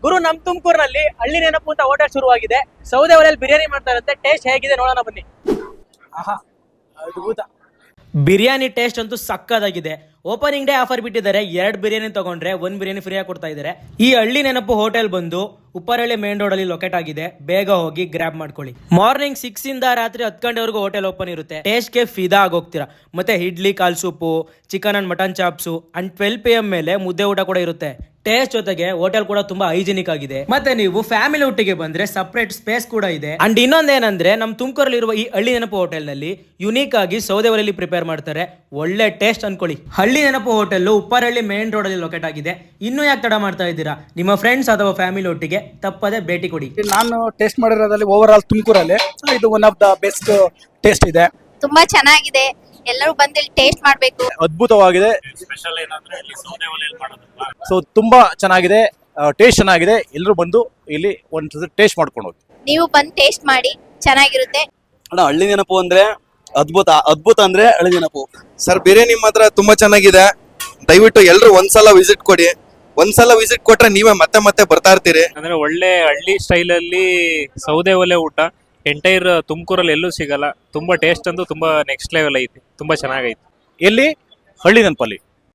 ಗುರು ನಮ್ ತುಮಕೂರಿನಲ್ಲಿ ಹಳ್ಳಿ ನೆನಪು ಅಂತ ಹೋಟೆಲ್ ಶುರುವಾಗಿದೆ. ಸೌದೆ ಒಲೆಯಲ್ಲಿ ಬಿರಿಯಾನಿ ಮಾಡ್ತಾ ಇರುತ್ತೆ. ಟೇಸ್ಟ್ ಹೇಗಿದೆ ನೋಡೋಣ ಬನ್ನಿ. ಆಹಾ, ಅದ್ಭುತ. ಬಿರಿಯಾನಿ ಟೇಸ್ಟ್ ಅಂತೂ ಸಕ್ಕದಾಗಿದೆ. ಓಪನಿಂಗ್ ಡೇ ಆಫರ್ ಬಿಟ್ಟಿದ್ದಾರೆ. 2 ಬಿರಿಯಾನಿ ತಗೊಂಡ್ರೆ 1 ಬಿರಿಯಾನಿ ಫ್ರೀ ಆಗಿ ಕೊಡ್ತಾ ಇದ್ದಾರೆ. ಈ ಹಳ್ಳಿ ನೆನಪು ಹೋಟೆಲ್ ಬಂದು ಉಪ್ಪರಹಳ್ಳಿ ಮೇನ್ ರೋಡ್ ಅಲ್ಲಿ ಲೊಕೇಟ್ ಆಗಿದೆ. ಬೇಗ ಹೋಗಿ ಗ್ರಾಬ್ ಮಾಡ್ಕೊಳ್ಳಿ. ಮಾರ್ನಿಂಗ್ 6 ಇಂದ ರಾತ್ರಿ 10 ಗಂಟೆವರೆಗೂ ಹೋಟೆಲ್ ಓಪನ್ ಇರುತ್ತೆ. ಟೇಸ್ಟ್ ಗೆ ಫಿದಾ ಆಗೋಗ್ತೀರಾ. ಮತ್ತೆ ಇಡ್ಲಿ, ಕಾಲ್ soup, chicken and mutton chops and 12 PM ಮೇಲೆ ಮುದ್ದೆ ಊಟ ಕೂಡ ಇರುತ್ತೆ. ಟೇಸ್ಟ್ ಜೊತೆಗೆ ಹೋಟೆಲ್ ಕೂಡ ತುಂಬಾ ಹೈಜಿನಿಕ್ ಆಗಿದೆ. ಮತ್ತೆ ನೀವು ಫ್ಯಾಮಿಲಿ ಒಟ್ಟಿಗೆ ಬಂದ್ರೆ ಸಪರೇಟ್ ಸ್ಪೇಸ್ ಕೂಡ ಇದೆ. ಅಂಡ್ ಇನ್ನೊಂದೇನಂದ್ರೆ ನಮ್ ತುಮಕೂರಲ್ಲಿ ಇರುವ ಈ ಹಳ್ಳಿ ನೆನಪು ಹೋಟೆಲ್ ನಲ್ಲಿ ಯುನೀಕ್ ಆಗಿ ಸೌದೆ ಒಲೆಯಲ್ಲಿ ಪ್ರಿಪೇರ್ ಮಾಡ್ತಾರೆ. ಒಳ್ಳೆ ಟೇಸ್ಟ್ ಅನ್ಕೊಳ್ಳಿ. ಹಳ್ಳಿ ನೆನಪು ಹೋಟೆಲ್ ಉಪ್ಪರಹಳ್ಳಿ ಮೇನ್ ರೋಡ್ ಅಲ್ಲಿ ಲೊಕೇಟ್ ಆಗಿದೆ. ಇನ್ನೂ ಯಾಕೆ ತಡ ಮಾಡ್ತಾ ಇದ್ದೀರಾ? ನಿಮ್ಮ ಫ್ರೆಂಡ್ಸ್ ಅಥವಾ ಫ್ಯಾಮಿಲಿ ಒಟ್ಟಿಗೆ ತಪ್ಪದೆ ಭೇಟಿ ಕೊಡಿ. ನಾನು ಟೇಸ್ಟ್ ಮಾಡಿರೋದ್ರಲ್ಲಿ ಓವರ್ ಆಲ್ ತುಮಕೂರಲ್ಲಿ ಇದು one of the best taste ಇದೆ. ತುಂಬಾ ಚೆನ್ನಾಗಿದೆ. ಎಲ್ಲರೂ ಬಂದು ಇಲ್ಲಿ ಟೇಸ್ಟ್ ಮಾಡಬೇಕು. ಅದ್ಭುತವಾಗಿದೆ. ಸ್ಪೆಷಲ್ ಏನಂದ್ರೆ ಇಲ್ಲಿ ಸೌದೆ ಒಲೆಯಲ್ಲಿ ಮಾಡೋದಲ್ಲ. ಸೊ ತುಂಬಾ ಚೆನ್ನಾಗಿದೆ, ಟೇಸ್ಟ್ ಚೆನ್ನಾಗಿದೆ. ಎಲ್ಲರೂ ಬಂದು ಇಲ್ಲಿ ಒಂದು ಟೇಸ್ಟ್ ಮಾಡ್ಕೊಂಡು ಹೋಗಿ. ನೀವು ಬಂದು ಟೇಸ್ಟ್ ಮಾಡಿ, ಚೆನ್ನಾಗಿರುತ್ತೆ. ಅಣ್ಣ ಹಳ್ಳಿ ನೆನಪು ಅಂದ್ರೆ ಅದ್ಭುತ. ಅದ್ಭುತ ಅಂದ್ರೆ ಹಳ್ಳಿ ನೆನಪು. ಸರ್ ಬಿರಿಯಾನಿ ಮಾತ್ರ ತುಂಬಾ ಚೆನ್ನಾಗಿದೆ. ದಯವಿಟ್ಟು ಎಲ್ಲರೂ ಒಂದ್ಸಲ ವಿಸಿಟ್ ಕೊಡಿ. ಒಂದ್ಸಲ ವಿಸಿಟ್ ಕೊಟ್ರೆ ನೀವೇ ಮತ್ತೆ ಮತ್ತೆ ಬರ್ತಾ ಇರ್ತೀರಿ. ಅಂದ್ರೆ ಒಳ್ಳೆ ಹಳ್ಳಿ ಸ್ಟೈಲ್ ಅಲ್ಲಿ ಸೌದೆ ಒಲೆ ಊಟ ಎಂಟೈರ್ ತುಮಕೂರಲ್ಲಿ ಎಲ್ಲೂ ಸಿಗಲ್ಲ. ತುಂಬಾ ಟೇಸ್ಟ್ ಅಂತೂ ತುಂಬಾ ನೆಕ್ಸ್ಟ್ ಲೆವೆಲ್ ಐತಿ. ತುಂಬಾ ಚೆನ್ನಾಗೈತಿ. ಎಲ್ಲಿ? ಹಳ್ಳಿ ನೆನಪಲ್ಲಿ.